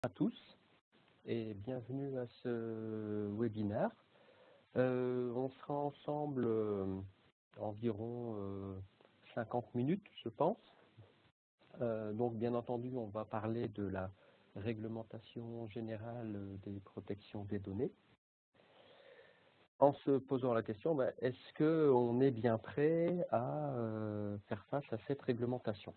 À tous et bienvenue à ce webinaire. On sera ensemble environ 50 minutes, je pense. Donc bien entendu, on va parler de la réglementation générale des protections des données. En se posant la question, est-ce qu'on est bien prêt à faire face à cette réglementation?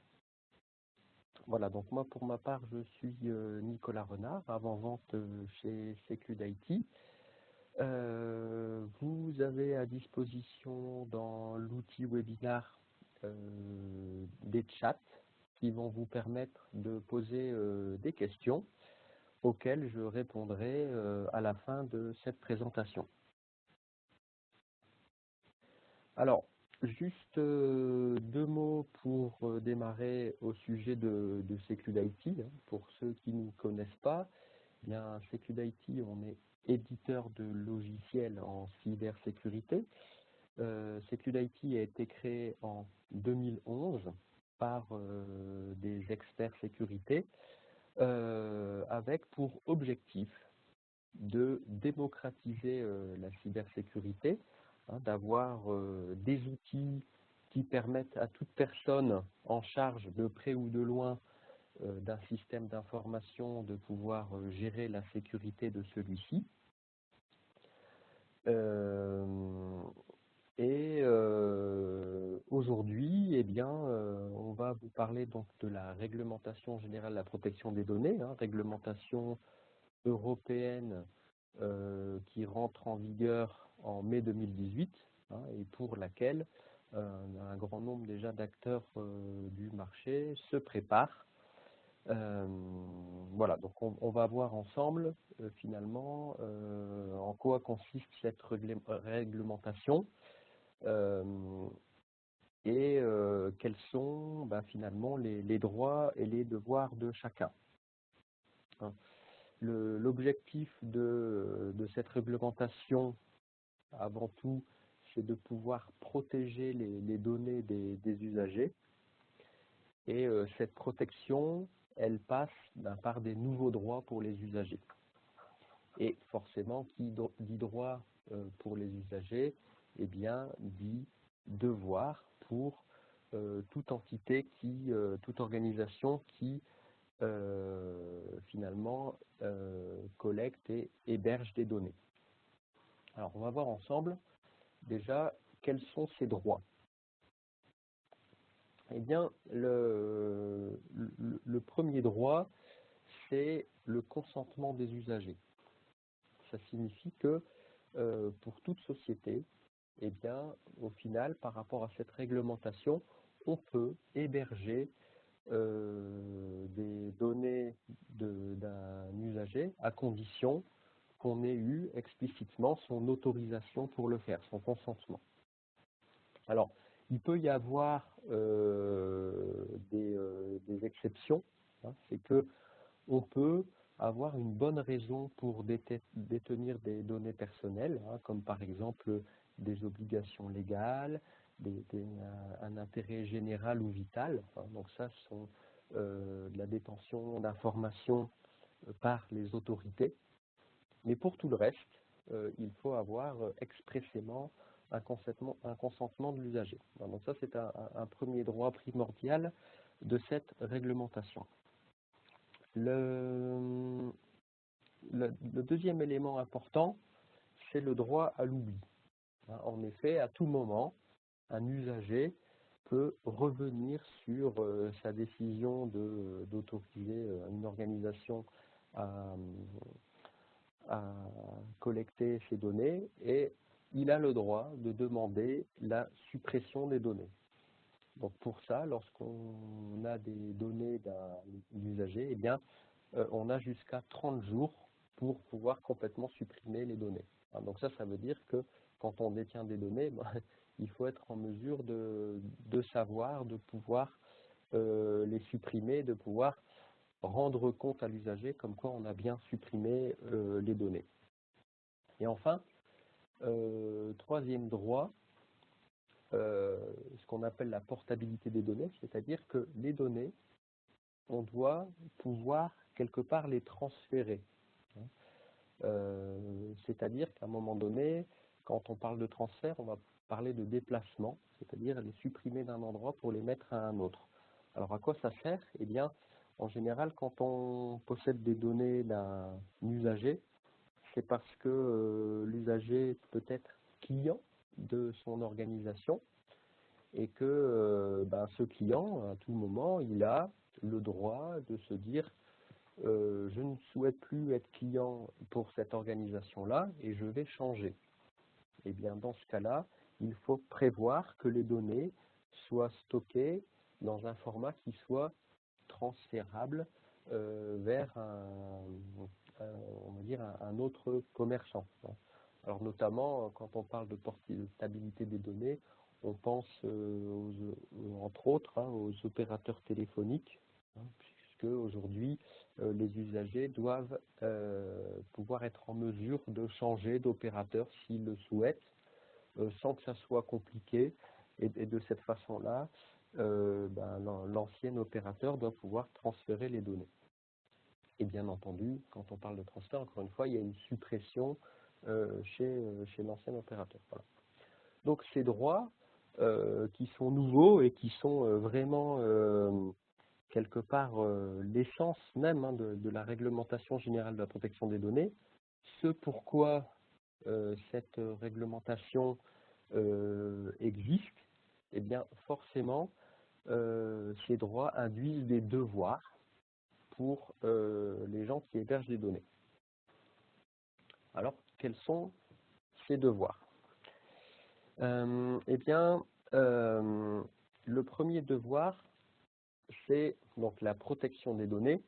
Voilà, donc moi pour ma part, je suis Nicolas Renard, avant-vente chez Secud IT. Vous avez à disposition dans l'outil webinar des chats qui vont vous permettre de poser des questions auxquelles je répondrai à la fin de cette présentation. Alors, juste deux mots pour démarrer au sujet de Secud IT. Pour ceux qui ne nous connaissent pas, eh bien, Secud IT, on est éditeur de logiciels en cybersécurité. Secud IT a été créé en 2011 par des experts sécurité avec pour objectif de démocratiser la cybersécurité, d'avoir des outils qui permettent à toute personne en charge de près ou de loin d'un système d'information de pouvoir gérer la sécurité de celui-ci. Aujourd'hui, on va vous parler donc de la réglementation générale de la protection des données, réglementation européenne qui rentre en vigueur en mai 2018 et pour laquelle un grand nombre déjà d'acteurs du marché se préparent. Voilà, donc on va voir ensemble finalement en quoi consiste cette réglementation et quels sont finalement les droits et les devoirs de chacun. L'objectif de cette réglementation, avant tout, c'est de pouvoir protéger les données des usagers. Et cette protection, elle passe par des nouveaux droits pour les usagers. Et forcément, qui dit droit pour les usagers, eh bien, dit devoir pour toute entité toute organisation qui finalement collecte et héberge des données. Alors, on va voir ensemble déjà quels sont ces droits. Eh bien, le premier droit, c'est le consentement des usagers. Ça signifie que pour toute société, eh bien, au final, par rapport à cette réglementation, on peut héberger des données d'un usager à condition qu'on ait eu explicitement son autorisation pour le faire, son consentement. Alors, il peut y avoir des exceptions, c'est que on peut avoir une bonne raison pour détenir des données personnelles, comme par exemple des obligations légales, un intérêt général ou vital. Donc ça, ce sont de la détention d'informations par les autorités. Mais pour tout le reste, il faut avoir expressément un consentement de l'usager. Donc ça, c'est un premier droit primordial de cette réglementation. Le deuxième élément important, c'est le droit à l'oubli. En effet, à tout moment, un usager peut revenir sur sa décision d'autoriser une organisation à collecter ces données et il a le droit de demander la suppression des données. Donc pour ça, lorsqu'on a des données d'un usager, eh bien, on a jusqu'à 30 jours pour pouvoir complètement supprimer les données. Donc ça veut dire que quand on détient des données, il faut être en mesure de savoir, de pouvoir les supprimer, de pouvoir rendre compte à l'usager comme quoi on a bien supprimé les données. Et enfin, troisième droit, ce qu'on appelle la portabilité des données, c'est-à-dire que les données, on doit pouvoir quelque part les transférer. Hein. C'est-à-dire qu'à un moment donné, quand on parle de transfert, on va parler de déplacement, c'est-à-dire les supprimer d'un endroit pour les mettre à un autre. Alors à quoi ça sert? Eh bien, en général, quand on possède des données d'un usager, c'est parce que l'usager peut être client de son organisation et que ce client, à tout moment, il a le droit de se dire je ne souhaite plus être client pour cette organisation-là et je vais changer. Et bien dans ce cas-là, il faut prévoir que les données soient stockées dans un format qui soit transférable vers on va dire un autre commerçant. Alors notamment, quand on parle de portabilité des données, on pense entre autres aux opérateurs téléphoniques, puisque aujourd'hui les usagers doivent pouvoir être en mesure de changer d'opérateur s'ils le souhaitent, sans que ça soit compliqué. Et de cette façon-là, l'ancien opérateur doit pouvoir transférer les données. Et bien entendu, quand on parle de transfert, encore une fois, il y a une suppression chez l'ancien opérateur. Voilà. Donc ces droits qui sont nouveaux et qui sont vraiment quelque part l'essence même de la réglementation générale de la protection des données, ce pourquoi cette réglementation existe, eh bien forcément ces droits induisent des devoirs pour les gens qui hébergent des données. Alors, quels sont ces devoirs? Eh bien, le premier devoir, c'est donc la protection des données.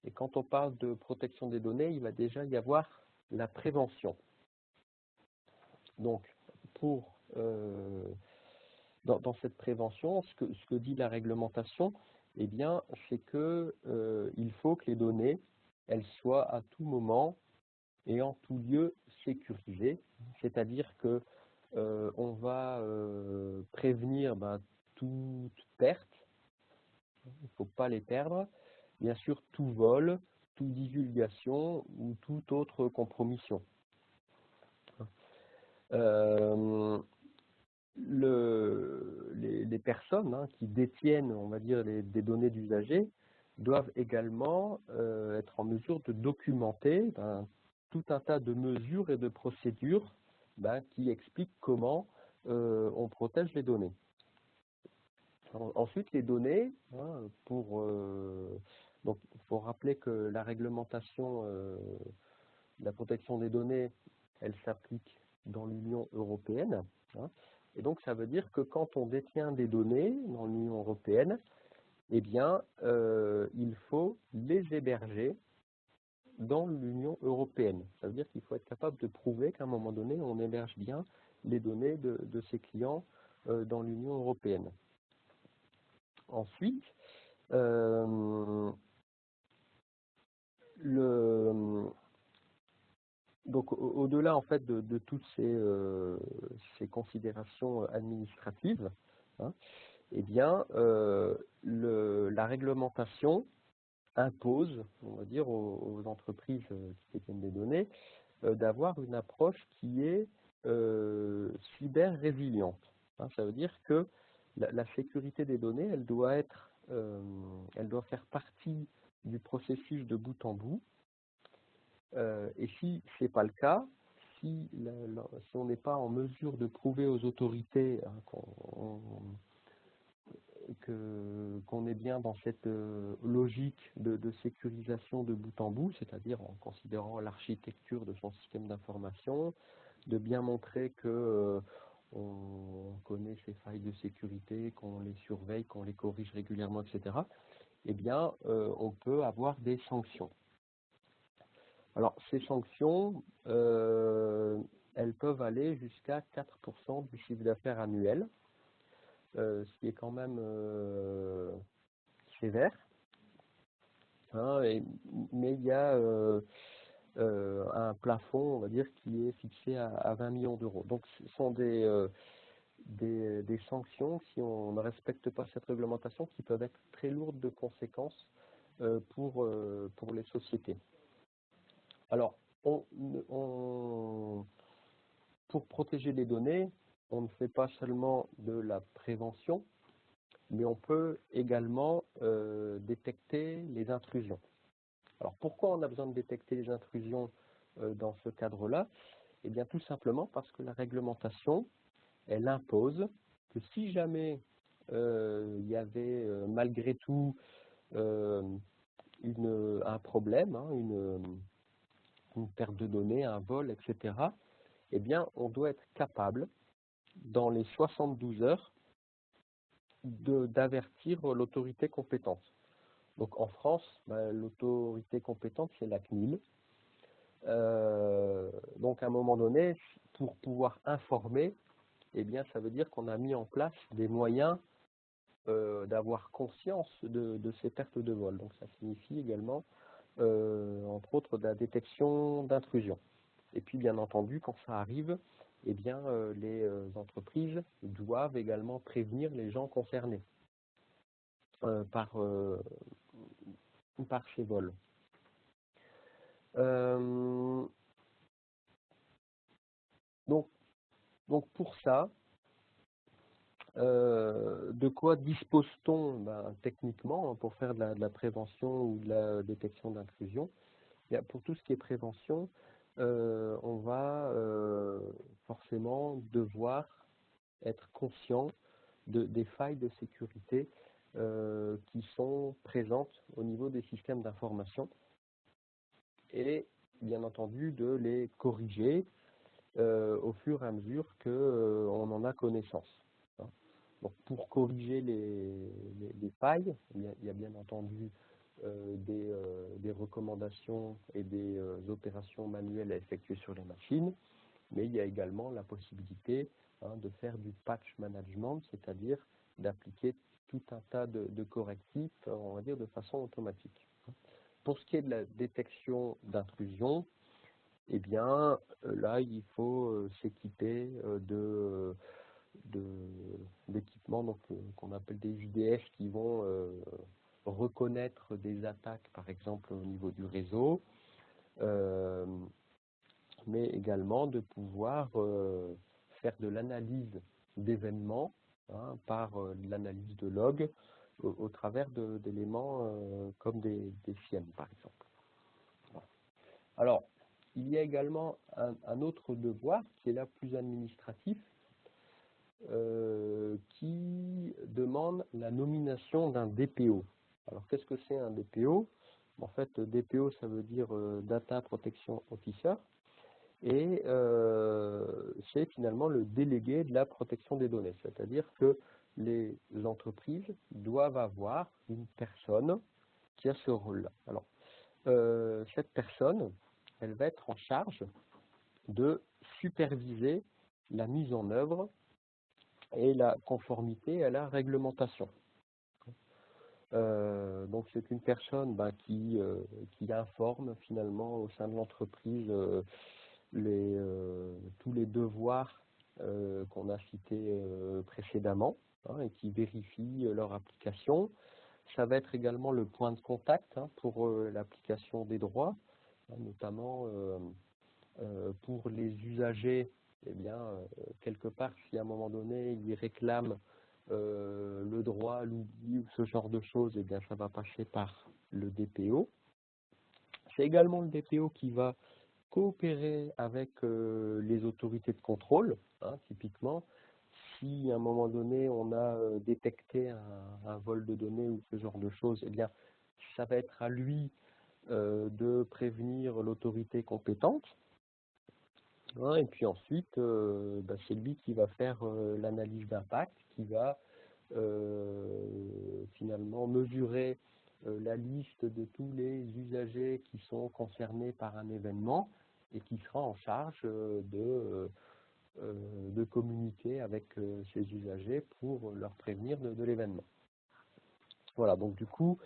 Et quand on parle de protection des données, il va déjà y avoir la prévention. Donc, dans cette prévention, ce que dit la réglementation, eh bien, c'est que il faut que les données, elles soient à tout moment et en tout lieu sécurisées. C'est-à-dire que on va prévenir toute perte, il ne faut pas les perdre. Bien sûr, tout vol, toute divulgation ou toute autre compromission. Les personnes qui détiennent, on va dire, des données d'usagers doivent également être en mesure de documenter tout un tas de mesures et de procédures qui expliquent comment on protège les données. Ensuite, les données, donc il faut rappeler que la réglementation de la protection des données, elle s'applique dans l'Union européenne. Et donc, ça veut dire que quand on détient des données dans l'Union européenne, eh bien, il faut les héberger dans l'Union européenne. Ça veut dire qu'il faut être capable de prouver qu'à un moment donné, on héberge bien les données de ses clients dans l'Union européenne. Ensuite, donc au-delà en fait de toutes ces considérations administratives, eh bien la réglementation impose, on va dire, aux entreprises qui détiennent des données d'avoir une approche qui est cyber-résiliente. Ça veut dire que la sécurité des données, elle doit faire partie du processus de bout en bout. Et si ce n'est pas le cas, si on n'est pas en mesure de prouver aux autorités qu'on est bien dans cette logique de sécurisation de bout en bout, c'est-à-dire en considérant l'architecture de son système d'information, de bien montrer que on connaît ces failles de sécurité, qu'on les surveille, qu'on les corrige régulièrement, etc., eh bien, on peut avoir des sanctions. Alors, ces sanctions, elles peuvent aller jusqu'à 4% du chiffre d'affaires annuel, ce qui est quand même sévère. Mais il y a un plafond, on va dire, qui est fixé à 20 millions d'euros. Donc, ce sont des sanctions, si on ne respecte pas cette réglementation, qui peuvent être très lourdes de conséquences pour les sociétés. Alors, pour protéger les données, on ne fait pas seulement de la prévention, mais on peut également détecter les intrusions. Alors, pourquoi on a besoin de détecter les intrusions dans ce cadre-là? Eh bien, tout simplement parce que la réglementation, elle impose que si jamais il y avait malgré tout un problème, hein, une perte de données, un vol, etc., eh bien, on doit être capable, dans les 72 heures, d'avertir l'autorité compétente. Donc en France, l'autorité compétente, c'est la CNIL. Donc à un moment donné, pour pouvoir informer, eh bien, ça veut dire qu'on a mis en place des moyens d'avoir conscience de ces pertes de vol. Donc ça signifie également, entre autres, de la détection d'intrusion. Et puis, bien entendu, quand ça arrive, eh bien, les entreprises doivent également prévenir les gens concernés par ces vols. Donc pour ça, de quoi dispose-t-on techniquement pour faire de la prévention ou de la détection d'intrusion? Pour tout ce qui est prévention, on va forcément devoir être conscient des failles de sécurité qui sont présentes au niveau des systèmes d'information et bien entendu de les corriger au fur et à mesure qu'on en a connaissance. Donc, pour corriger les failles, il y a bien entendu des recommandations et des opérations manuelles à effectuer sur les machines, mais il y a également la possibilité de faire du patch management, c'est-à-dire d'appliquer tout un tas de correctifs, on va dire, de façon automatique. Pour ce qui est de la détection d'intrusion, eh bien, là, il faut s'équiper d'équipements qu'on appelle des UDF qui vont reconnaître des attaques, par exemple, au niveau du réseau, mais également de pouvoir faire de l'analyse d'événements par l'analyse de logs au travers d'éléments comme des SIEM, par exemple. Alors, il y a également un autre devoir qui est là plus administratif, qui demande la nomination d'un DPO. Alors, qu'est-ce que c'est un DPO? En fait, DPO, ça veut dire Data Protection Officer, et c'est finalement le délégué de la protection des données. C'est-à-dire que les entreprises doivent avoir une personne qui a ce rôle-là. Alors, cette personne, elle va être en charge de superviser la mise en œuvre et la conformité à la réglementation. Donc c'est une personne qui informe finalement au sein de l'entreprise tous les devoirs qu'on a cités précédemment et qui vérifie leur application. Ça va être également le point de contact pour l'application des droits, notamment pour les usagers. Eh bien, quelque part, si à un moment donné, ils réclament le droit, l'oubli ou ce genre de choses, eh bien, ça va passer par le DPO. C'est également le DPO qui va coopérer avec les autorités de contrôle. Typiquement, si à un moment donné, on a détecté un vol de données ou ce genre de choses, eh bien, ça va être à lui de prévenir l'autorité compétente. Et puis ensuite, c'est lui qui va faire l'analyse d'impact, qui va finalement mesurer la liste de tous les usagers qui sont concernés par un événement et qui sera en charge de communiquer avec ces usagers pour leur prévenir de l'événement. Voilà, donc du coup,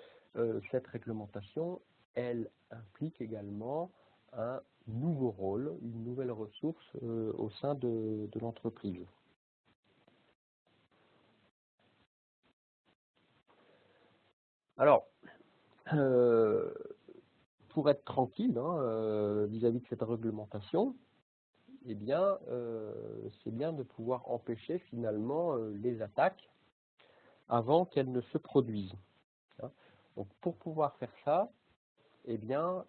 cette réglementation, elle implique également un nouveau rôle, une nouvelle ressource au sein de l'entreprise. Alors, euh, pour être tranquille hein, vis-à-vis de cette réglementation, eh bien, c'est bien de pouvoir empêcher finalement les attaques avant qu'elles ne se produisent. Hein. Donc, pour pouvoir faire ça, eh bien,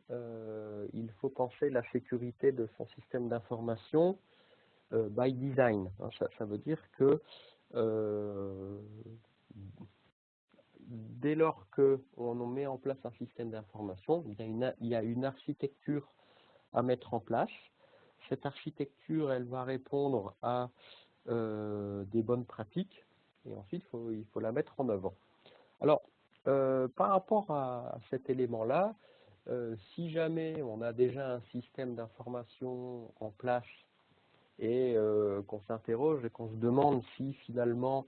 il faut penser la sécurité de son système d'information by design. Hein. Ça veut dire que dès lors qu'on met en place un système d'information, il y a une architecture à mettre en place. Cette architecture, elle va répondre à des bonnes pratiques et ensuite il faut la mettre en œuvre. Alors, par rapport à cet élément-là, si jamais on a déjà un système d'information en place et qu'on s'interroge et qu'on se demande si finalement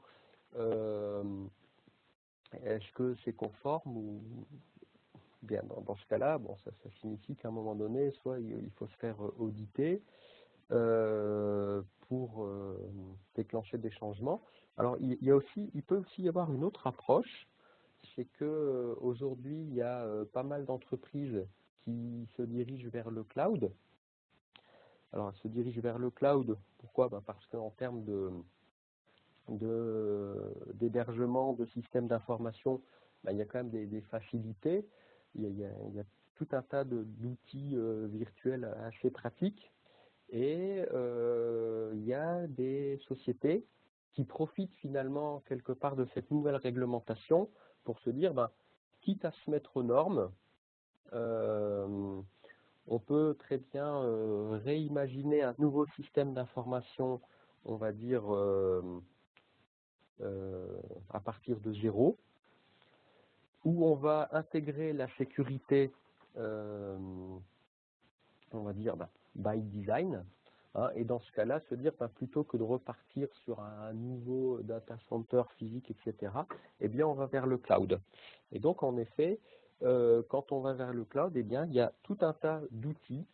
est-ce que c'est conforme ou bien dans ce cas-là, bon, ça signifie qu'à un moment donné, soit il faut se faire auditer pour déclencher des changements. Alors il peut aussi y avoir une autre approche, c'est que aujourd'hui il y a pas mal d'entreprises qui se dirigent vers le cloud. Alors elles se dirigent vers le cloud, pourquoi? Parce qu'en termes d'hébergement, de systèmes d'information, il y a quand même des facilités. Il y a tout un tas d'outils virtuels assez pratiques. Et il y a des sociétés qui profitent finalement quelque part de cette nouvelle réglementation pour se dire, quitte à se mettre aux normes, on peut très bien réimaginer un nouveau système d'information, on va dire, à partir de zéro, où on va intégrer la sécurité, on va dire, by design, hein, et dans ce cas-là, se dire, plutôt que de repartir sur un nouveau data center physique, etc., eh bien, on va vers le cloud. Et donc, en effet, quand on va vers le cloud, eh bien, il y a tout un tas d'outils.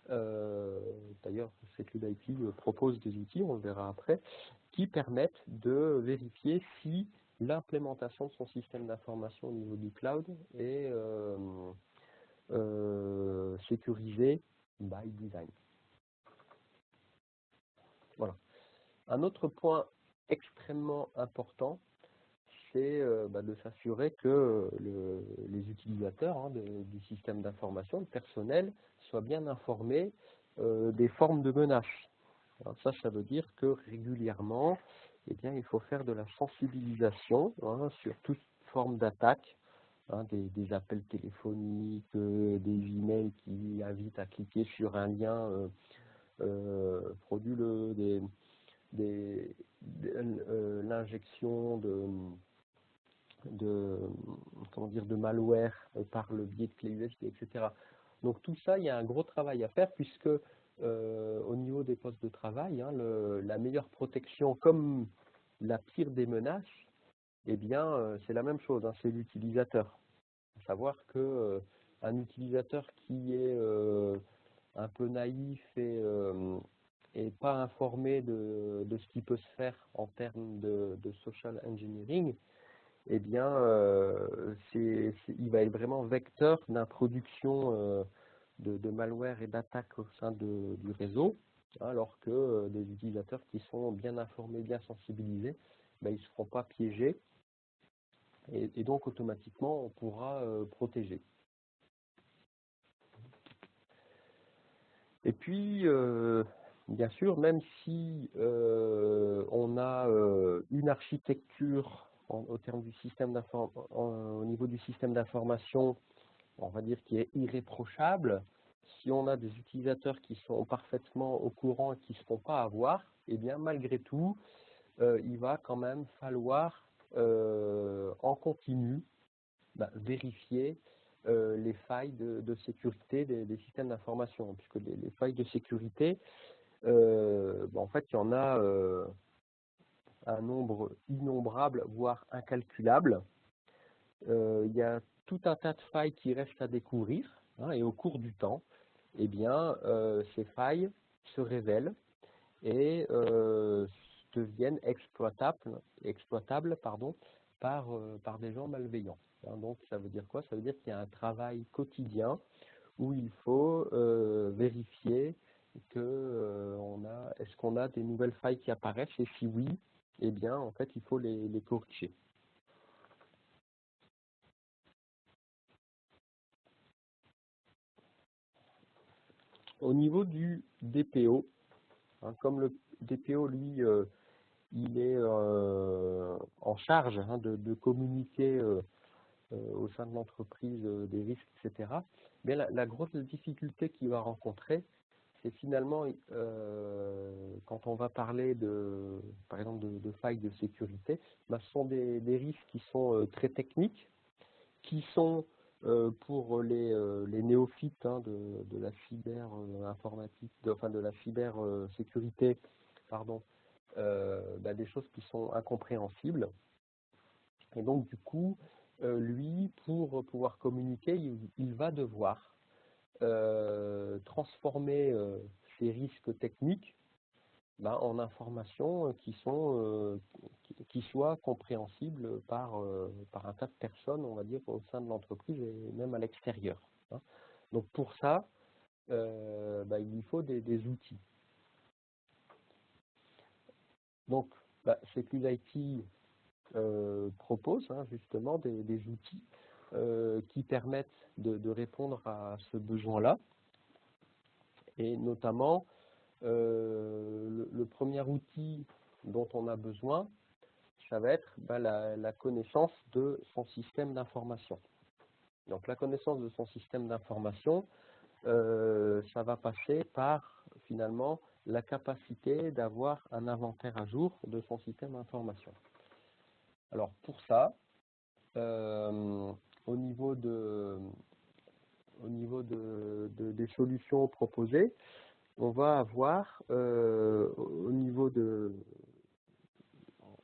D'ailleurs, SecuIT propose des outils, on le verra après, qui permettent de vérifier si l'implémentation de son système d'information au niveau du cloud est sécurisée by design. Voilà. Un autre point extrêmement important, c'est de s'assurer que les utilisateurs du système d'information, le personnel, soient bien informés des formes de menaces. Alors ça veut dire que régulièrement, eh bien, il faut faire de la sensibilisation sur toute forme d'attaque, des appels téléphoniques, des emails qui invitent à cliquer sur un lien frauduleux, l'injection de malware par le biais de clés USB, etc. Donc tout ça, il y a un gros travail à faire puisque au niveau des postes de travail, la meilleure protection comme la pire des menaces, eh bien c'est la même chose, c'est l'utilisateur. Il faut savoir que un utilisateur qui est un peu naïf et pas informé de ce qui peut se faire en termes de social engineering, eh bien, il va être vraiment vecteur d'introduction de malware et d'attaque au sein du réseau, alors que des utilisateurs qui sont bien informés, bien sensibilisés, ils ne seront pas piégés et donc automatiquement on pourra protéger. Et puis, bien sûr, même si on a une architecture au niveau du système d'information, on va dire qui est irréprochable, si on a des utilisateurs qui sont parfaitement au courant et qui ne se font pas avoir, eh bien malgré tout, il va quand même falloir en continu vérifier les failles de sécurité des systèmes d'information, puisque les failles de sécurité, en fait, il y en a un nombre innombrable, voire incalculable. Il y a tout un tas de failles qui restent à découvrir, et au cours du temps, eh bien, ces failles se révèlent et deviennent exploitables par des gens malveillants. hein. Donc ça veut dire quoi? Ça veut dire qu'il y a un travail quotidien où il faut vérifier que est-ce qu'on a des nouvelles failles qui apparaissent, et si oui, eh bien en fait il faut les corriger. Au niveau du DPO, hein, comme le DPO lui il est en charge, hein, de communiquer au sein de l'entreprise des risques, etc. Mais la grosse difficulté qu'il va rencontrer, c'est finalement quand on va parler par exemple de failles de sécurité, ce sont des risques qui sont très techniques, qui sont pour les néophytes, hein, de la cyber informatique, enfin de la cyber sécurité, pardon, des choses qui sont incompréhensibles. Et donc du coup, lui, pour pouvoir communiquer, il va devoir transformer ces risques techniques en informations qui soient compréhensibles par un tas de personnes, on va dire, au sein de l'entreprise et même à l'extérieur, hein. Donc pour ça, il lui faut des outils. Donc, SecuIT propose, hein, justement des outils qui permettent de répondre à ce besoin-là. Et notamment, le premier outil dont on a besoin, ça va être la connaissance de son système d'information. Donc la connaissance de son système d'information, ça va passer par finalement la capacité d'avoir un inventaire à jour de son système d'information. Alors pour ça, au niveau des solutions proposées, on va avoir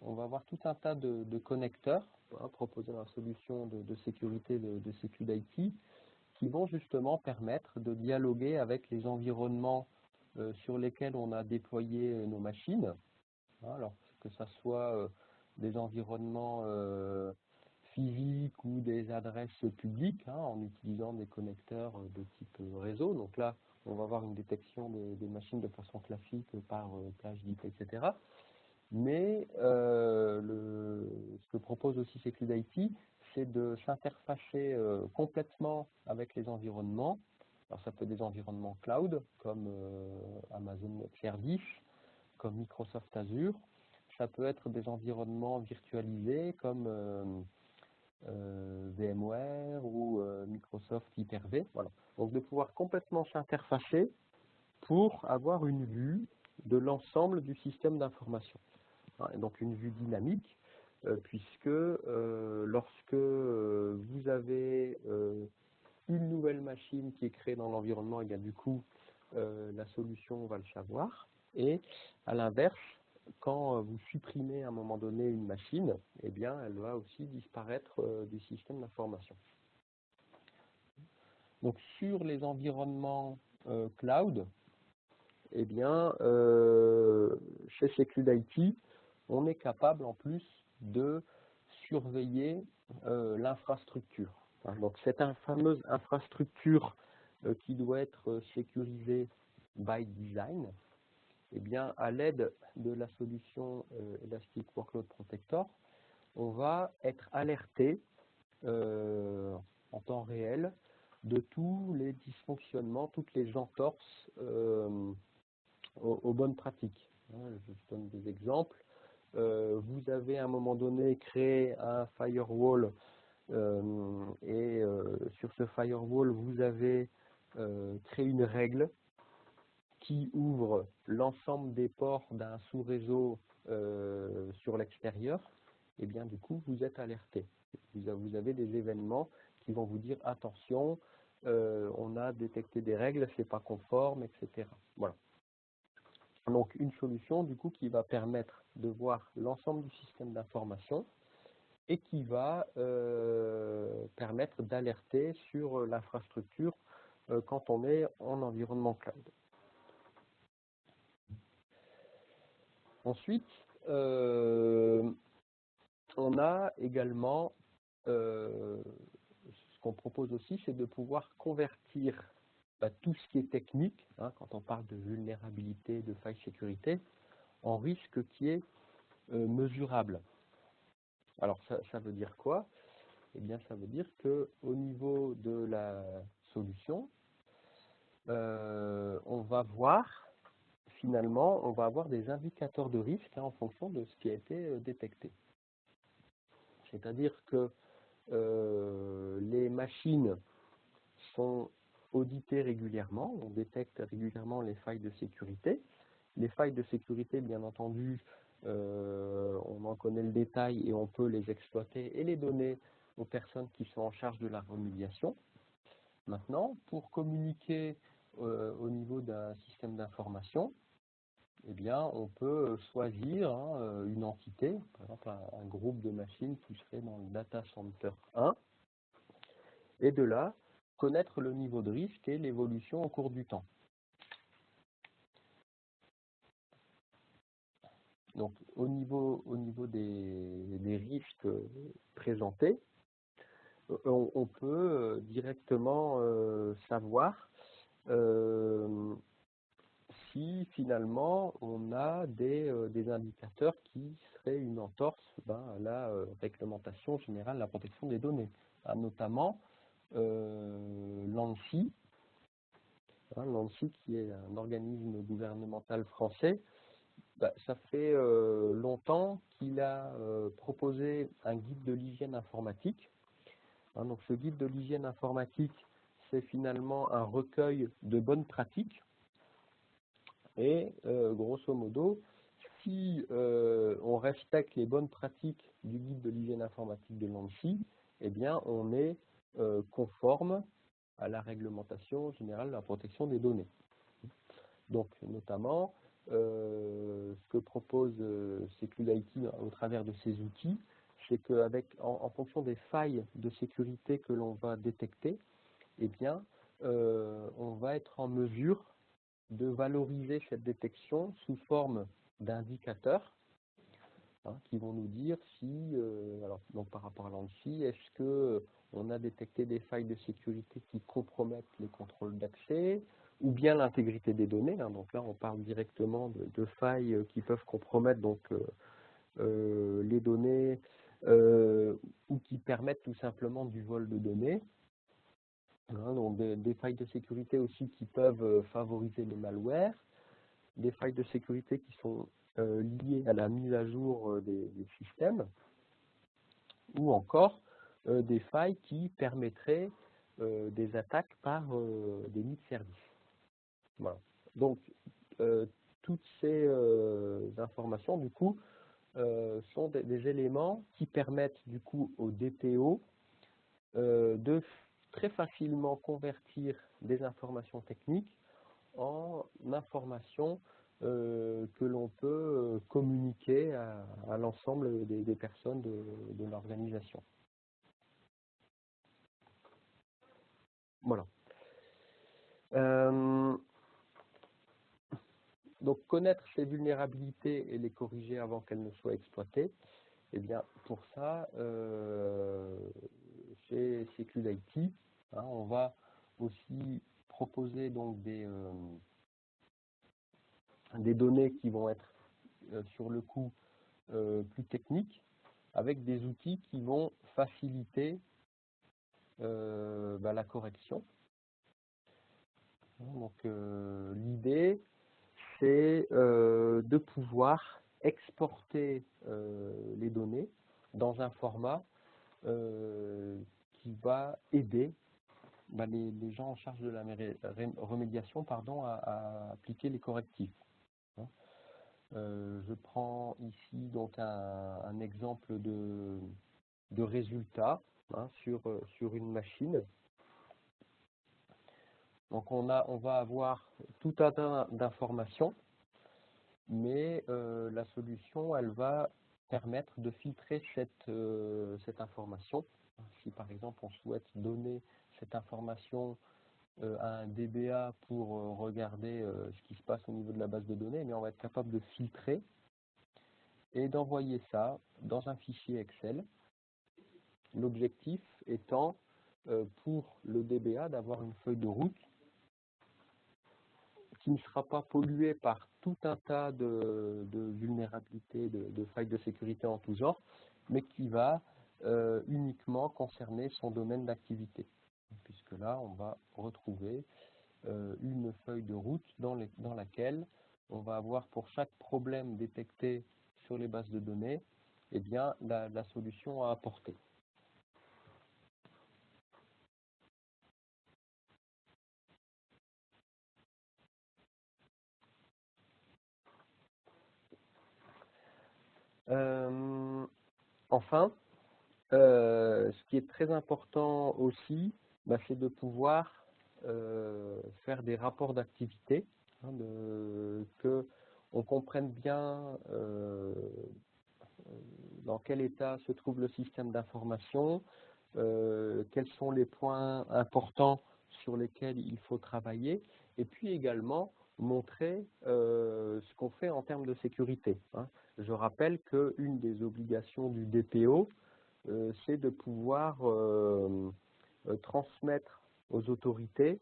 on va avoir tout un tas de connecteurs, hein, proposés dans la solution de sécurité de SecuIT, qui vont justement permettre de dialoguer avec les environnements sur lesquels on a déployé nos machines, hein, alors que ce soit des environnements physiques ou des adresses publiques, hein, en utilisant des connecteurs de type réseau. Donc là, on va avoir une détection des machines de façon classique par plage d'IP, etc. Mais ce que propose aussi SecuIT, c'est de s'interfacer complètement avec les environnements. Alors ça peut être des environnements cloud, comme Amazon Web Service, comme Microsoft Azure. Ça peut être des environnements virtualisés, comme VMware ou Microsoft Hyper-V. Voilà. Donc de pouvoir complètement s'interfacer pour avoir une vue de l'ensemble du système d'information. Et donc une vue dynamique, puisque lorsque vous avez une nouvelle machine qui est créée dans l'environnement, et bien du coup la solution va le savoir. Et à l'inverse, quand vous supprimez à un moment donné une machine, eh bien elle va aussi disparaître du système d'information. Donc sur les environnements cloud, eh bien chez SecuIT, on est capable en plus de surveiller l'infrastructure. Donc cette fameuse infrastructure qui doit être sécurisée by design, eh bien, à l'aide de la solution Elastic Workload Protector, on va être alerté en temps réel de tous les dysfonctionnements, toutes les entorses aux bonnes pratiques. Je donne des exemples. Vous avez à un moment donné créé un firewall et sur ce firewall, vous avez créé une règle qui ouvre l'ensemble des ports d'un sous-réseau sur l'extérieur. Et bien du coup, vous êtes alerté. Vous avez des événements qui vont vous dire attention, on a détecté des règles, c'est pas conforme, etc. Voilà. Donc une solution du coup qui va permettre de voir l'ensemble du système d'information et qui va permettre d'alerter sur l'infrastructure quand on est en environnement cloud. Ensuite, on a également ce qu'on propose aussi, c'est de pouvoir convertir tout ce qui est technique, hein, quand on parle de vulnérabilité, de faille sécurité, en risque qui est mesurable. Alors ça veut dire quoi? Eh bien ça veut dire qu'au niveau de la solution, on va voir, finalement, on va avoir des indicateurs de risque hein, en fonction de ce qui a été détecté. C'est-à-dire que les machines sont auditées régulièrement, on détecte régulièrement les failles de sécurité. Les failles de sécurité, bien entendu, on en connaît le détail et on peut les exploiter et les donner aux personnes qui sont en charge de la remédiation. Maintenant, pour communiquer au niveau d'un système d'information, eh bien, on peut choisir hein, une entité, par exemple un groupe de machines qui serait dans le Data Center 1, et de là, connaître le niveau de risque et l'évolution au cours du temps. Donc, au niveau des risques présentés, on peut directement savoir si finalement on a des indicateurs qui seraient une entorse à la réglementation générale de la protection des données, hein, notamment l'ANSSI, hein, l'ANSSI qui est un organisme gouvernemental français. Ça fait longtemps qu'il a proposé un guide de l'hygiène informatique. Hein, donc ce guide de l'hygiène informatique, c'est finalement un recueil de bonnes pratiques. Et grosso modo, si on respecte les bonnes pratiques du guide de l'hygiène informatique de l'ANSSI, eh bien on est conforme à la réglementation générale de la protection des données. Donc notamment, ce que propose SecuLIT au travers de ces outils, c'est qu'en fonction des failles de sécurité que l'on va détecter, eh bien, on va être en mesure de valoriser cette détection sous forme d'indicateurs hein, qui vont nous dire si, donc par rapport à l'ANSSI, est-ce que on a détecté des failles de sécurité qui compromettent les contrôles d'accès ou bien l'intégrité des données. Hein, donc là, on parle directement de failles qui peuvent compromettre donc les données ou qui permettent tout simplement du vol de données. Hein, donc des failles de sécurité aussi qui peuvent favoriser les malwares, des failles de sécurité qui sont liées à la mise à jour des systèmes, ou encore des failles qui permettraient des attaques par des nids de service. Voilà. Donc, toutes ces informations, du coup, sont des éléments qui permettent, du coup, au DPO de très facilement convertir des informations techniques en informations que l'on peut communiquer à l'ensemble des personnes de l'organisation. Voilà. Donc, connaître ces vulnérabilités et les corriger avant qu'elles ne soient exploitées, eh bien, pour ça, chez SecuLIT, hein, on va aussi proposer donc des données qui vont être sur le coup plus techniques, avec des outils qui vont faciliter la correction. Donc l'idée, c'est de pouvoir exporter les données dans un format qui va aider les gens en charge de la remédiation à appliquer les correctifs. Je prends ici donc un exemple de résultat hein, sur une machine. Donc on va avoir tout un tas d'informations, mais la solution, elle va permettre de filtrer cette information. Si par exemple on souhaite donner cette information à un DBA pour regarder ce qui se passe au niveau de la base de données, mais on va être capable de filtrer et d'envoyer ça dans un fichier Excel L'objectif étant pour le DBA d'avoir une feuille de route qui ne sera pas polluée par tout un tas de vulnérabilités, de failles de sécurité en tout genre, mais qui va uniquement concerner son domaine d'activité. Puisque là, on va retrouver une feuille de route dans laquelle on va avoir pour chaque problème détecté sur les bases de données, eh bien, la solution à apporter. Enfin, ce qui est très important aussi, c'est de pouvoir faire des rapports d'activité, hein, que on comprenne bien dans quel état se trouve le système d'information, quels sont les points importants sur lesquels il faut travailler, et puis également montrer ce qu'on fait en termes de sécurité, hein. Je rappelle qu'une des obligations du DPO, c'est de pouvoir transmettre aux autorités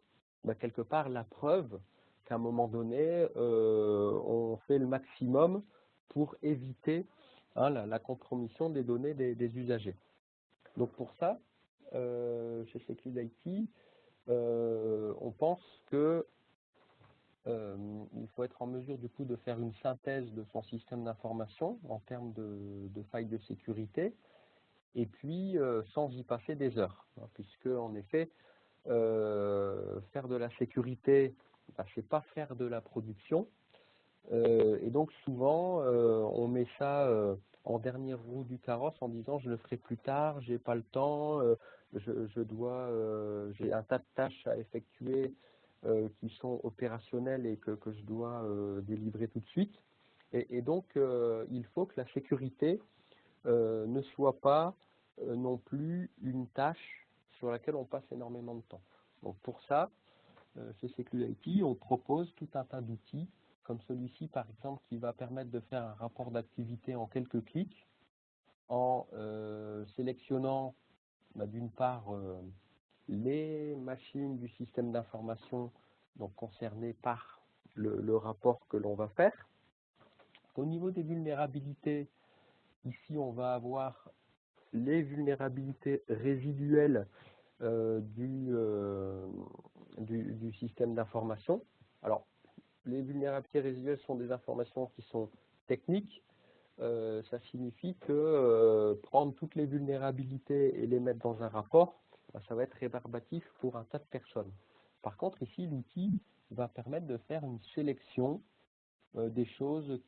quelque part la preuve qu'à un moment donné, on fait le maximum pour éviter, hein, la compromission des données des usagers. Donc pour ça, chez SecuIT, on pense que il faut être en mesure du coup de faire une synthèse de son système d'information en termes de failles de sécurité, et puis sans y passer des heures, hein, puisque en effet, faire de la sécurité, c'est pas faire de la production, et donc souvent on met ça en dernière roue du carrosse en disant je le ferai plus tard, j'ai pas le temps, j'ai un tas de tâches à effectuer qui sont opérationnelles et que je dois délivrer tout de suite. Et donc il faut que la sécurité ne soit pas non plus une tâche sur laquelle on passe énormément de temps. Donc pour ça, chez SecuIT, on propose tout un tas d'outils, comme celui-ci par exemple, qui va permettre de faire un rapport d'activité en quelques clics, en sélectionnant d'une part les machines du système d'information concernées par le rapport que l'on va faire. Au niveau des vulnérabilités, ici on va avoir les vulnérabilités résiduelles du système d'information. Alors, les vulnérabilités résiduelles sont des informations qui sont techniques. Ça signifie que prendre toutes les vulnérabilités et les mettre dans un rapport, ça va être rébarbatif pour un tas de personnes. Par contre, ici, l'outil va permettre de faire une sélection des choses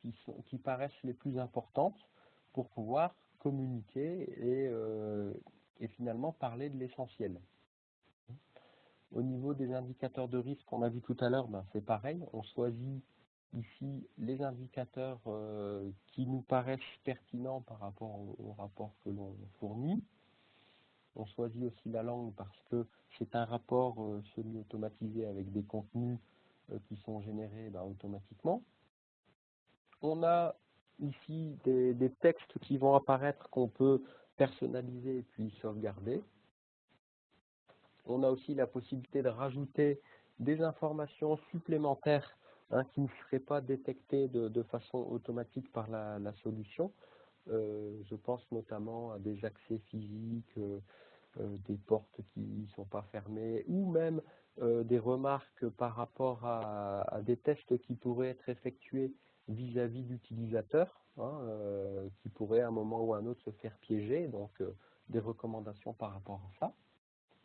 qui paraissent les plus importantes pour pouvoir communiquer et finalement parler de l'essentiel. Au niveau des indicateurs de risque qu'on a vu tout à l'heure, c'est pareil, on choisit ici les indicateurs qui nous paraissent pertinents par rapport au rapport que l'on fournit. On choisit aussi la langue parce que c'est un rapport semi-automatisé avec des contenus qui sont générés automatiquement. On a ici des textes qui vont apparaître qu'on peut personnaliser et puis sauvegarder. On a aussi la possibilité de rajouter des informations supplémentaires qui ne seraient pas détectées de façon automatique par la solution. Je pense notamment à des accès physiques, des portes qui ne sont pas fermées, ou même des remarques par rapport à des tests qui pourraient être effectués vis-à-vis d'utilisateurs, qui pourraient à un moment ou à un autre se faire piéger, donc des recommandations par rapport à ça.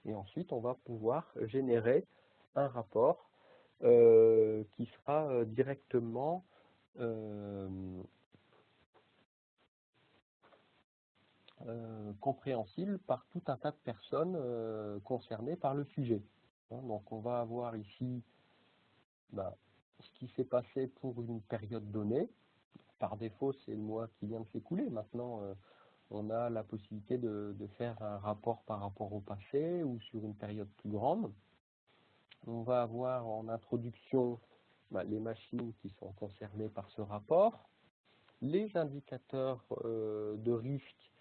Et ensuite, on va pouvoir générer un rapport qui sera directement compréhensible par tout un tas de personnes concernées par le sujet. Donc on va avoir ici ce qui s'est passé pour une période donnée. Par défaut, c'est le mois qui vient de s'écouler. Maintenant, on a la possibilité de faire un rapport par rapport au passé ou sur une période plus grande. On va avoir en introduction les machines qui sont concernées par ce rapport, les indicateurs de risque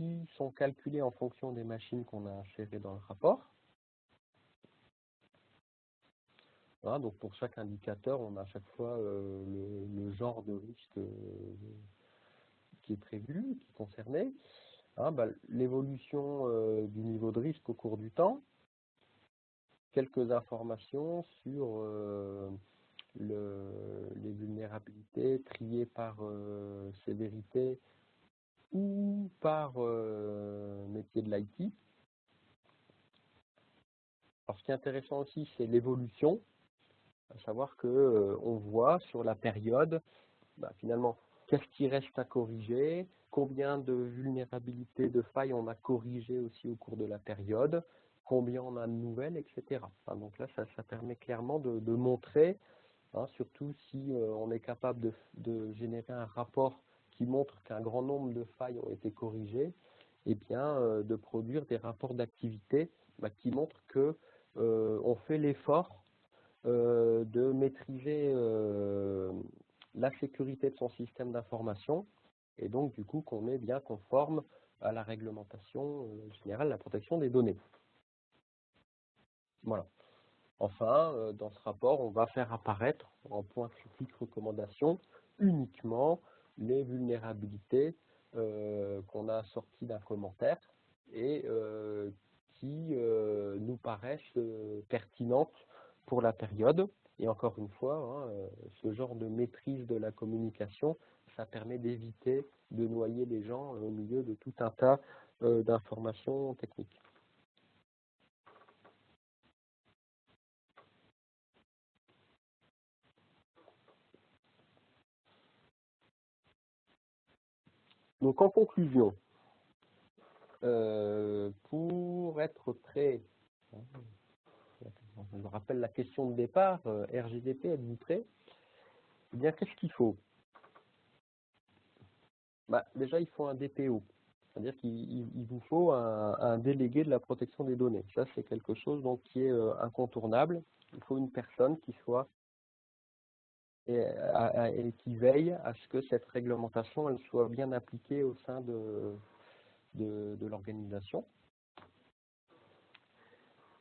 qui sont calculés en fonction des machines qu'on a insérées dans le rapport. Voilà, donc pour chaque indicateur, on a à chaque fois le genre de risque qui est prévu, qui est concerné. Hein, l'évolution du niveau de risque au cours du temps, quelques informations sur les vulnérabilités triées par sévérité ou par métier de l'IT. Alors, ce qui est intéressant aussi, c'est l'évolution, à savoir que on voit sur la période, finalement, qu'est-ce qui reste à corriger, combien de vulnérabilités, de failles on a corrigées aussi au cours de la période, combien on a de nouvelles, etc. Hein, donc là, ça permet clairement de montrer, hein, surtout si on est capable de générer un rapport qui montre qu'un grand nombre de failles ont été corrigées, et bien de produire des rapports d'activité qui montrent que on fait l'effort de maîtriser la sécurité de son système d'information, et donc du coup qu'on est bien conforme à la réglementation générale de la protection des données. Voilà. Enfin, dans ce rapport, on va faire apparaître en point critique recommandation uniquement les vulnérabilités qu'on a sorties d'un commentaire et qui nous paraissent pertinentes pour la période. Et encore une fois, hein, ce genre de maîtrise de la communication, ça permet d'éviter de noyer les gens au milieu de tout un tas d'informations techniques. Donc en conclusion, pour être prêt, je me rappelle la question de départ, RGDP, êtes-vous prêt? Eh bien, qu'est-ce qu'il faut? Déjà, il faut un DPO, c'est-à-dire qu'il vous faut un délégué de la protection des données. Ça, c'est quelque chose donc, qui est incontournable. Il faut une personne qui soit et qui veille à ce que cette réglementation elle soit bien appliquée au sein de l'organisation.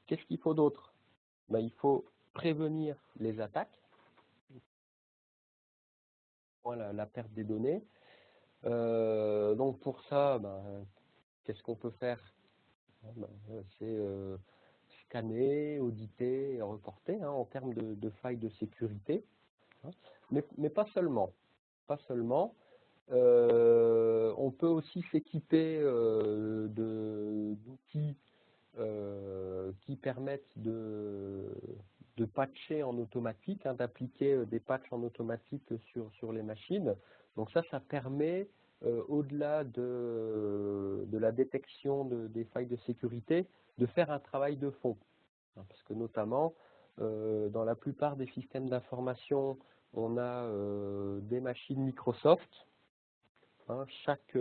Qu'est-ce qu'il faut d'autre? Il faut prévenir les attaques, la perte des données. Donc pour ça, qu'est-ce qu'on peut faire? C'est scanner, auditer et reporter en termes de failles de sécurité. Hein. Mais pas seulement. Pas seulement. On peut aussi s'équiper d'outils qui permettent de patcher en automatique, d'appliquer des patchs en automatique sur les machines. Donc ça permet, au-delà de la détection des failles de sécurité, de faire un travail de fond. Parce que notamment, dans la plupart des systèmes d'information, on a des machines Microsoft. Chaque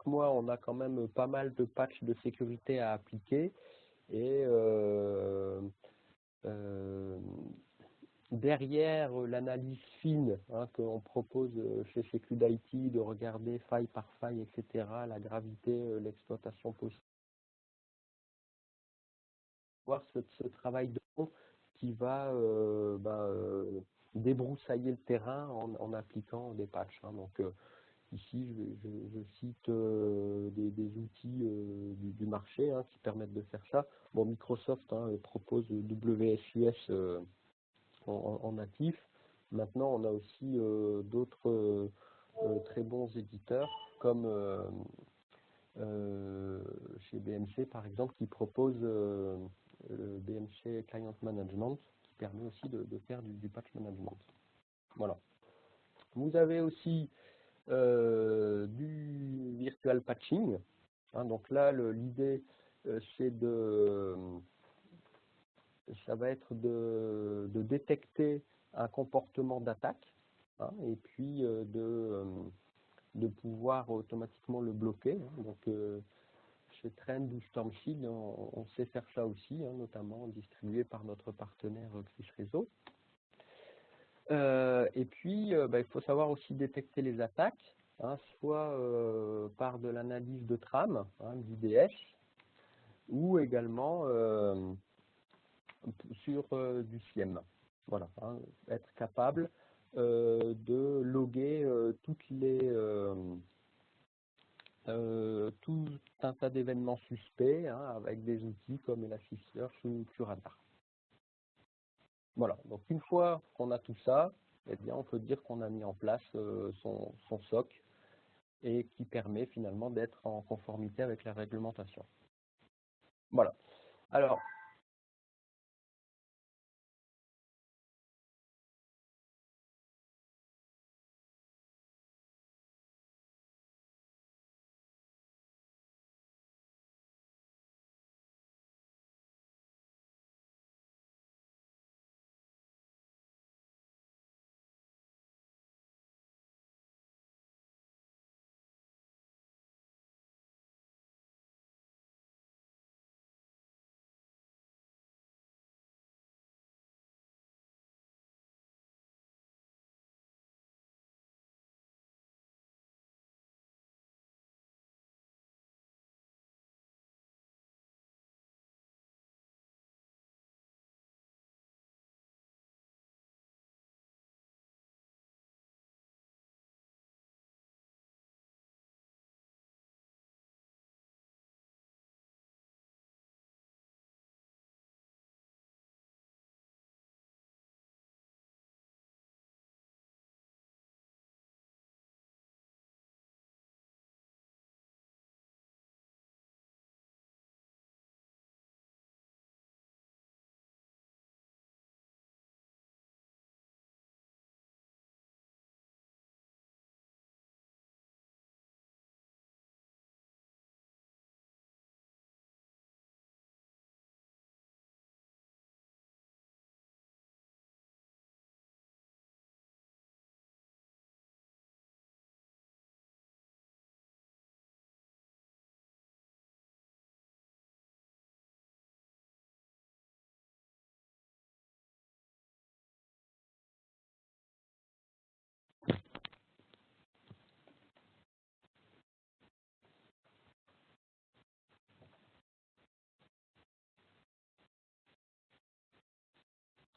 mois, on a quand même pas mal de patchs de sécurité à appliquer. Et derrière l'analyse fine qu'on propose chez SecuDIT, de regarder faille par faille, etc., la gravité, l'exploitation possible, voir ce travail de fond qui va débroussailler le terrain en appliquant des patchs. Donc ici, je cite des outils du marché qui permettent de faire ça. Bon, Microsoft propose WSUS en natif. Maintenant, on a aussi d'autres très bons éditeurs comme chez BMC, par exemple, qui propose le BMC Client Management, qui permet aussi de faire du patch management. Voilà. Vous avez aussi du virtual patching. Donc là, l'idée, ça va être de détecter un comportement d'attaque et puis de pouvoir automatiquement le bloquer. Donc chez Trend ou Stormshield, on sait faire ça aussi, notamment distribué par notre partenaire Chris Réseau. Et puis, il faut savoir aussi détecter les attaques. hein, soit par de l'analyse de trame, hein, d'IDS, ou également sur du SIEM. Voilà, hein, être capable de loguer tout un tas d'événements suspects, hein, avec des outils comme Elasticsearch ou QRadar. Voilà, donc une fois qu'on a tout ça, eh bien, on peut dire qu'on a mis en place son SOC et qui permet finalement d'être en conformité avec la réglementation. Voilà. Alors,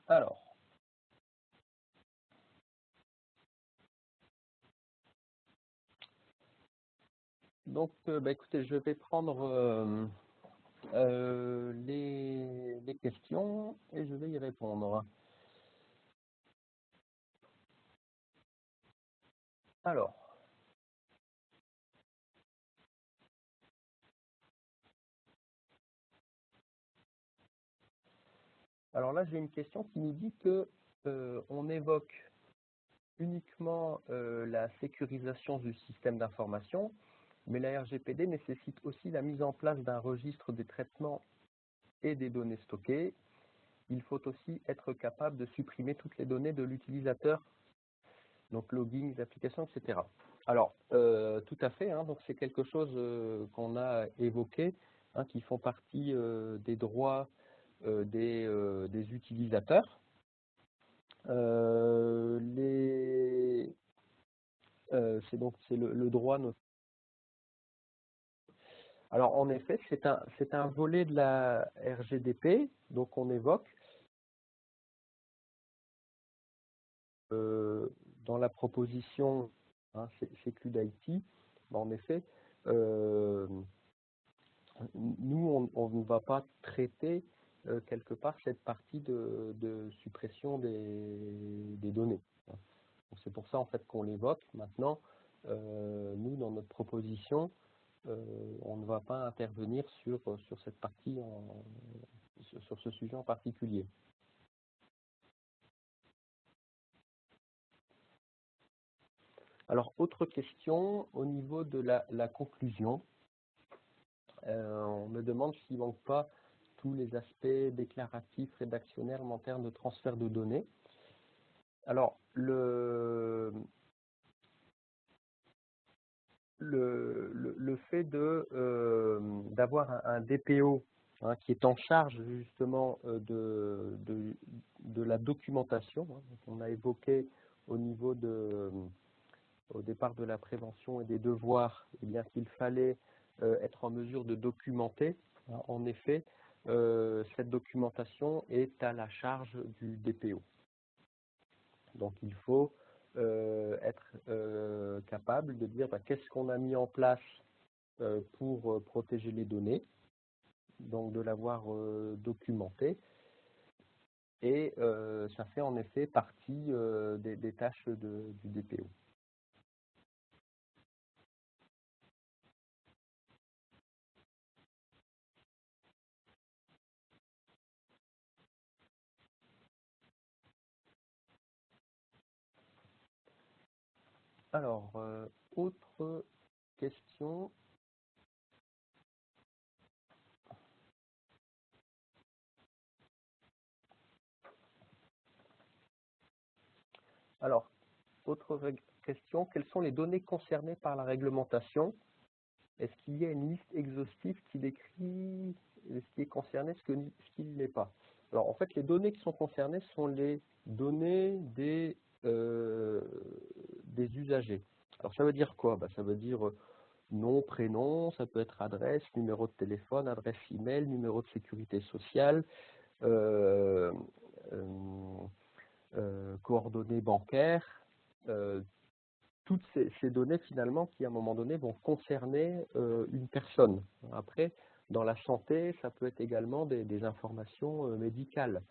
alors, donc, bah, écoutez, je vais prendre les questions et je vais y répondre. Alors, alors là, j'ai une question qui nous dit que on évoque uniquement la sécurisation du système d'information, mais la RGPD nécessite aussi la mise en place d'un registre des traitements et des données stockées. Il faut aussi être capable de supprimer toutes les données de l'utilisateur, donc logging, applications, etc. Alors, tout à fait, hein, donc c'est quelque chose qu'on a évoqué, hein, qui font partie des droits des utilisateurs. C'est donc c'est le droit. Alors en effet, c'est un volet de la RGDP, donc on évoque euh, dans la proposition, hein, Sécu d'IT, en effet, euh, nous on ne va pas traiter quelque part cette partie de suppression des données. C'est pour ça en fait qu'on l'évoque. Maintenant, nous dans notre proposition, on ne va pas intervenir sur cette partie, sur ce sujet en particulier. Alors, autre question au niveau de la conclusion. On me demande s'il ne manque pas tous les aspects déclaratifs, rédactionnels en termes de transfert de données. Alors, le fait d'avoir un DPO, hein, qui est en charge justement de la documentation, hein, on a évoqué au niveau au départ de la prévention et des devoirs, eh bien qu'il fallait être en mesure de documenter. En effet, cette documentation est à la charge du DPO. Donc il faut être capable de dire qu'est-ce qu'on a mis en place pour protéger les données, donc de l'avoir documenté. Et ça fait en effet partie des tâches du DPO. Alors, autre question. Alors, autre question, quelles sont les données concernées par la réglementation? Est-ce qu'il y a une liste exhaustive qui décrit ce qui est concerné, ce qui ne l'est pas? Alors, en fait, les données qui sont concernées sont les données des usagers. Alors, ça veut dire quoi? Ça veut dire nom, prénom, ça peut être adresse, numéro de téléphone, adresse email, numéro de sécurité sociale, euh, coordonnées bancaires, toutes ces données finalement qui à un moment donné vont concerner une personne. Après, dans la santé, ça peut être également des informations médicales.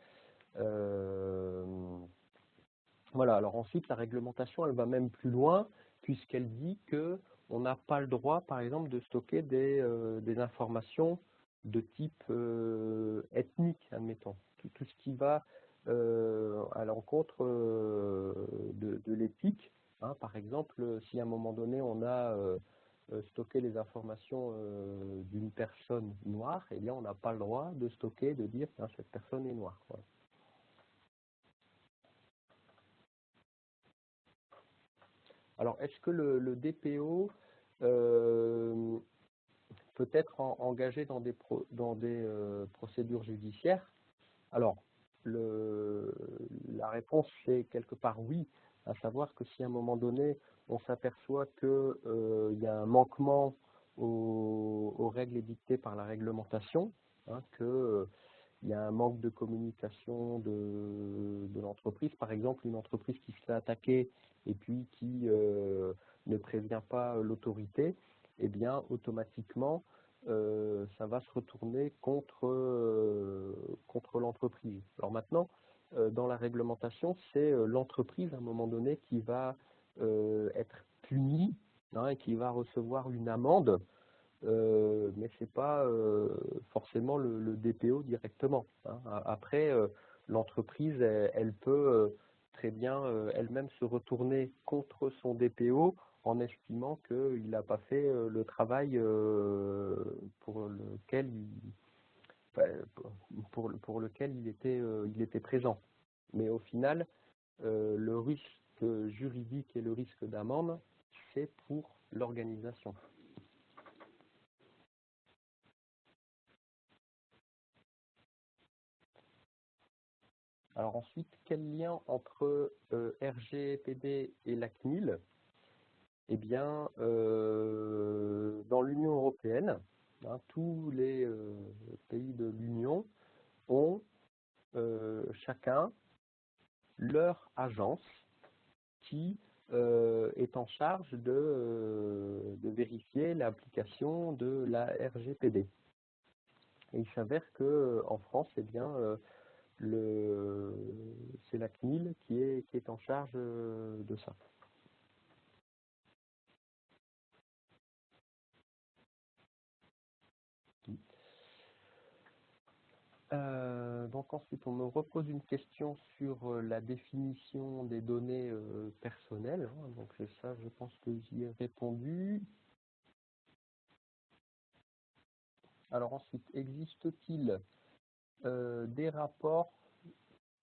Voilà, alors ensuite, la réglementation, elle va même plus loin, puisqu'elle dit que on n'a pas le droit, par exemple, de stocker des informations de type ethnique, admettons. Tout ce qui va à l'encontre de l'éthique. Hein. Par exemple, si à un moment donné, on a stocké les informations d'une personne noire, eh bien, on n'a pas le droit de stocker, de dire que cette personne est noire. Voilà. Alors, est-ce que le DPO peut être engagé dans des procédures judiciaires? Alors, la réponse c'est quelque part oui, à savoir que si à un moment donné on s'aperçoit qu'il y a un manquement aux règles édictées par la réglementation, hein, que il y a un manque de communication de l'entreprise. Par exemple, une entreprise qui se fait attaquer et puis qui ne prévient pas l'autorité, eh bien, automatiquement, ça va se retourner contre l'entreprise. Alors maintenant, dans la réglementation, c'est l'entreprise à un moment donné qui va être punie, hein, et qui va recevoir une amende, mais ce n'est pas forcément le DPO directement. Hein. Après, l'entreprise, elle peut très bien elle-même se retourner contre son DPO en estimant qu'il n'a pas fait le travail pour lequel enfin, pour lequel il était présent. Mais au final, le risque juridique et le risque d'amende, c'est pour l'organisation. Alors ensuite, quel lien entre RGPD et la CNIL? Eh bien, dans l'Union européenne, hein, tous les pays de l'Union ont chacun leur agence qui est en charge de vérifier l'application de la RGPD. Et il s'avère qu'en France, eh bien, c'est la CNIL qui est en charge de ça. Donc ensuite, on me repose une question sur la définition des données personnelles. Hein. Donc c'est ça, je pense que j'y ai répondu. Alors ensuite, existe-t-il des rapports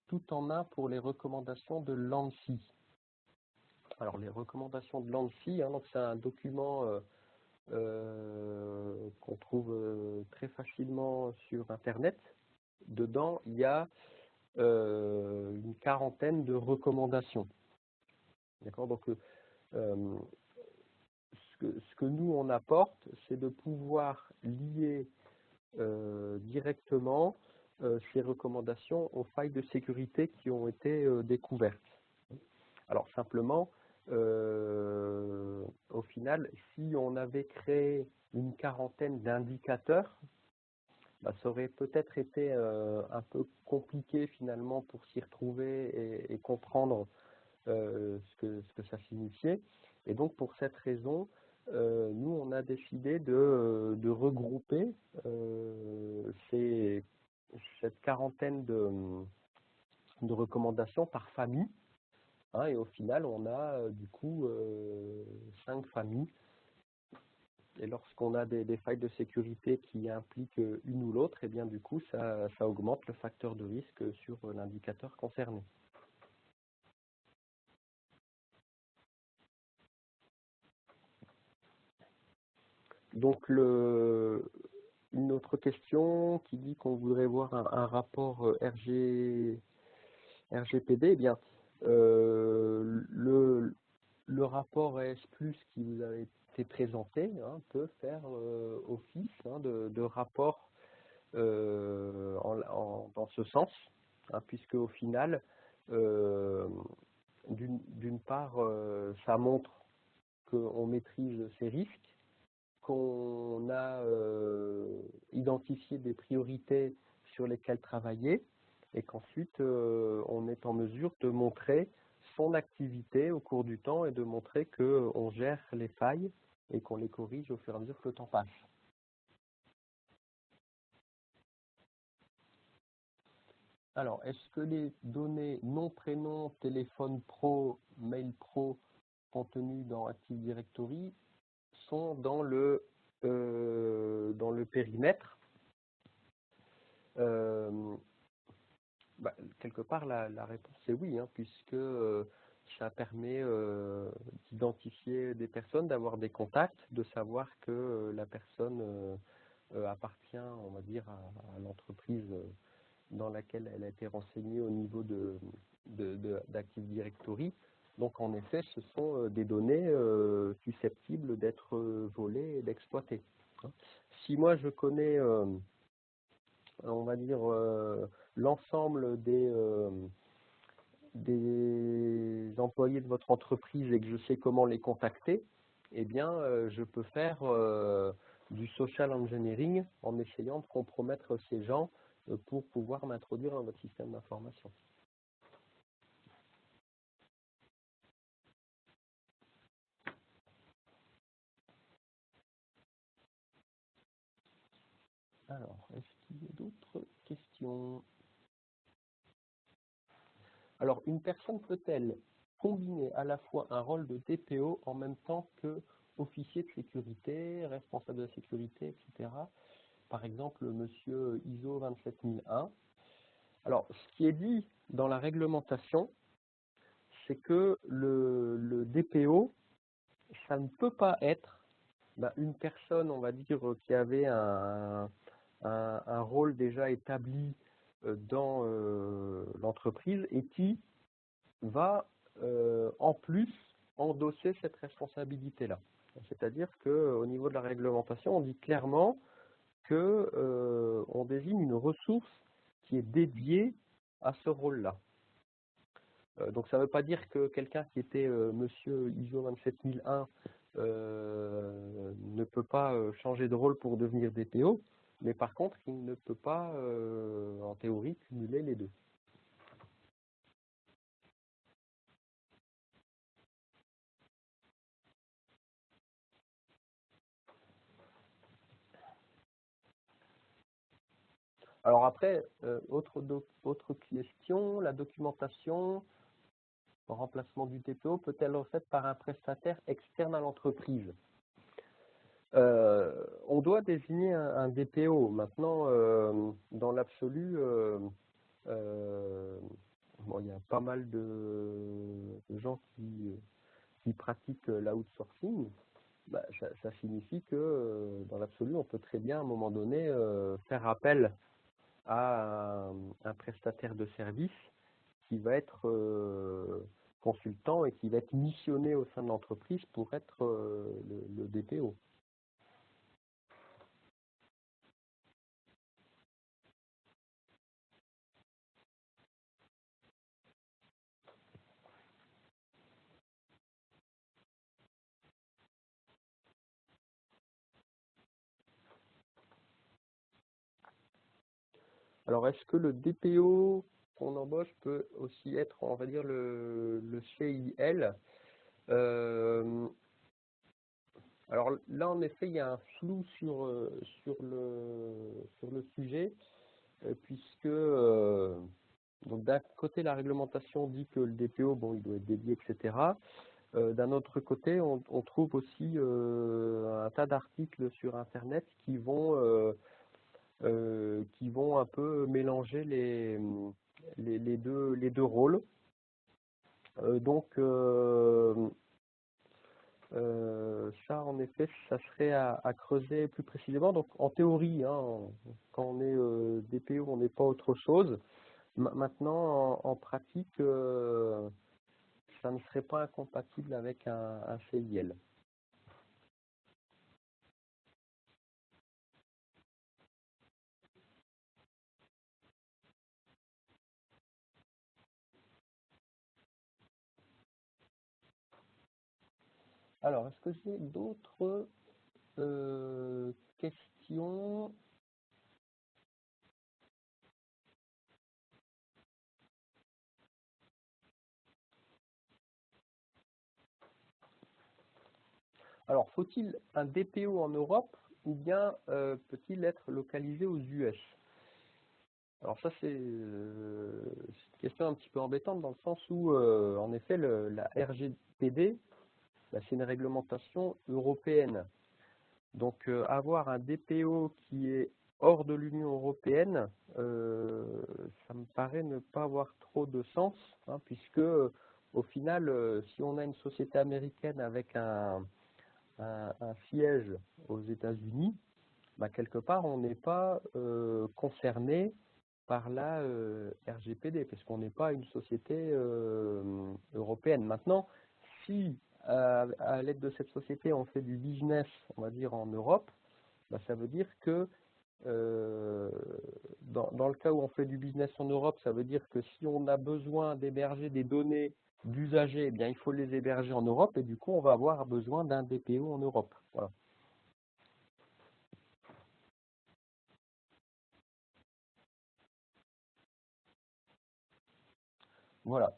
tout en un pour les recommandations de l'ANSSI? Alors les recommandations de l'ANSSI, hein, donc c'est un document qu'on trouve très facilement sur Internet. Dedans, il y a une quarantaine de recommandations. D'accord. Donc Euh, ce que nous, on apporte, c'est de pouvoir lier directement ces recommandations aux failles de sécurité qui ont été découvertes. Alors simplement, au final, si on avait créé une quarantaine d'indicateurs, bah, ça aurait peut-être été un peu compliqué finalement pour s'y retrouver et comprendre ce que ça signifiait. Et donc pour cette raison, nous on a décidé de regrouper cette quarantaine de recommandations par famille. Hein, et au final, on a du coup 5 familles. Et lorsqu'on a des failles de sécurité qui impliquent une ou l'autre, et bien du coup, ça augmente le facteur de risque sur l'indicateur concerné. Donc, une autre question qui dit qu'on voudrait voir un rapport RGPD, eh bien, le rapport AS+, qui vous a été présenté hein, peut faire office hein, de rapport dans ce sens, hein, puisque au final, d'une part, ça montre qu'on maîtrise ces risques, qu'on a identifié des priorités sur lesquelles travailler, et qu'ensuite on est en mesure de montrer son activité au cours du temps et de montrer qu'on gère les failles et qu'on les corrige au fur et à mesure que le temps passe. Alors, est-ce que les données nom, prénom, téléphone pro, mail pro contenues dans Active Directory sont dans le périmètre? Euh, Quelque part, la réponse est oui, hein, puisque ça permet d'identifier des personnes, d'avoir des contacts, de savoir que la personne appartient, on va dire, à l'entreprise dans laquelle elle a été renseignée au niveau d'Active Directory. Donc en effet, ce sont des données susceptibles d'être volées et d'exploitées. Si moi je connais, on va dire, l'ensemble des employés de votre entreprise et que je sais comment les contacter, eh bien, je peux faire du social engineering en essayant de compromettre ces gens pour pouvoir m'introduire dans votre système d'information. Alors, est-ce qu'il y a d'autres questions? Alors, une personne peut-elle combiner à la fois un rôle de DPO en même temps que officier de sécurité, responsable de la sécurité, etc. Par exemple, monsieur ISO 27001. Alors, ce qui est dit dans la réglementation, c'est que le DPO, ça ne peut pas être une personne, on va dire, qui avait un rôle déjà établi dans l'entreprise et qui va en plus endosser cette responsabilité-là. C'est-à-dire qu'au niveau de la réglementation, on dit clairement qu'on désigne une ressource qui est dédiée à ce rôle-là. Donc ça ne veut pas dire que quelqu'un qui était monsieur ISO 27001 ne peut pas changer de rôle pour devenir DPO, mais par contre, il ne peut pas, en théorie, cumuler les deux. Alors après, autre question, la documentation en remplacement du DPO peut-elle être faite par un prestataire externe à l'entreprise? On doit désigner un DPO. Maintenant, dans l'absolu, bon, il y a pas mal de gens qui pratiquent l'outsourcing. Ça signifie que dans l'absolu, on peut très bien à un moment donné faire appel à un prestataire de service qui va être consultant et qui va être missionné au sein de l'entreprise pour être le DPO. Alors, est-ce que le DPO qu'on embauche peut aussi être, on va dire, le CIL? Alors là, en effet, il y a un flou sur le sujet, puisque donc d'un côté, la réglementation dit que le DPO, bon, il doit être dédié, etc. D'un autre côté, on trouve aussi un tas d'articles sur Internet qui vont un peu mélanger les deux rôles. Donc, ça, en effet, ça serait à creuser plus précisément. Donc, en théorie, hein, quand on est DPO, on n'est pas autre chose. Maintenant, en pratique, ça ne serait pas incompatible avec un CIL. Alors, est-ce que j'ai d'autres questions? Alors, faut-il un DPO en Europe ou bien peut-il être localisé aux US? Alors ça, c'est une question un petit peu embêtante dans le sens où, en effet, la RGPD, bah, c'est une réglementation européenne. Donc, avoir un DPO qui est hors de l'Union européenne, ça me paraît ne pas avoir trop de sens, hein, puisque au final, si on a une société américaine avec un siège aux États-Unis, bah, quelque part, on n'est pas concerné par la RGPD, parce qu'on n'est pas une société européenne. Maintenant, si à l'aide de cette société, on fait du business, on va dire, en Europe, bah, ça veut dire que euh, dans le cas où on fait du business en Europe, ça veut dire que si on a besoin d'héberger des données d'usagers, eh bien, il faut les héberger en Europe, et du coup, on va avoir besoin d'un DPO en Europe. Voilà. Voilà.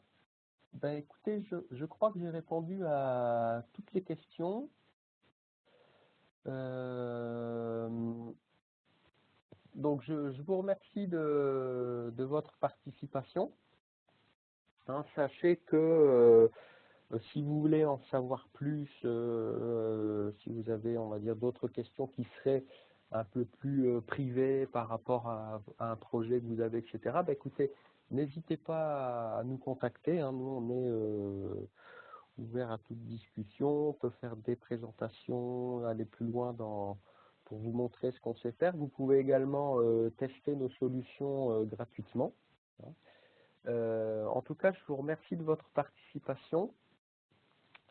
Ben, écoutez, je crois que j'ai répondu à toutes les questions. Euh, donc, je vous remercie de votre participation. Hein, sachez que si vous voulez en savoir plus, si vous avez, on va dire, d'autres questions qui seraient un peu plus privées par rapport à un projet que vous avez, etc., ben, écoutez, n'hésitez pas à nous contacter. Hein. Nous, on est ouvert à toute discussion, on peut faire des présentations, aller plus loin pour vous montrer ce qu'on sait faire. Vous pouvez également tester nos solutions gratuitement. Hein. En tout cas, je vous remercie de votre participation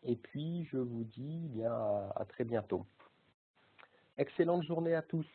et puis je vous dis bien à très bientôt. Excellente journée à tous.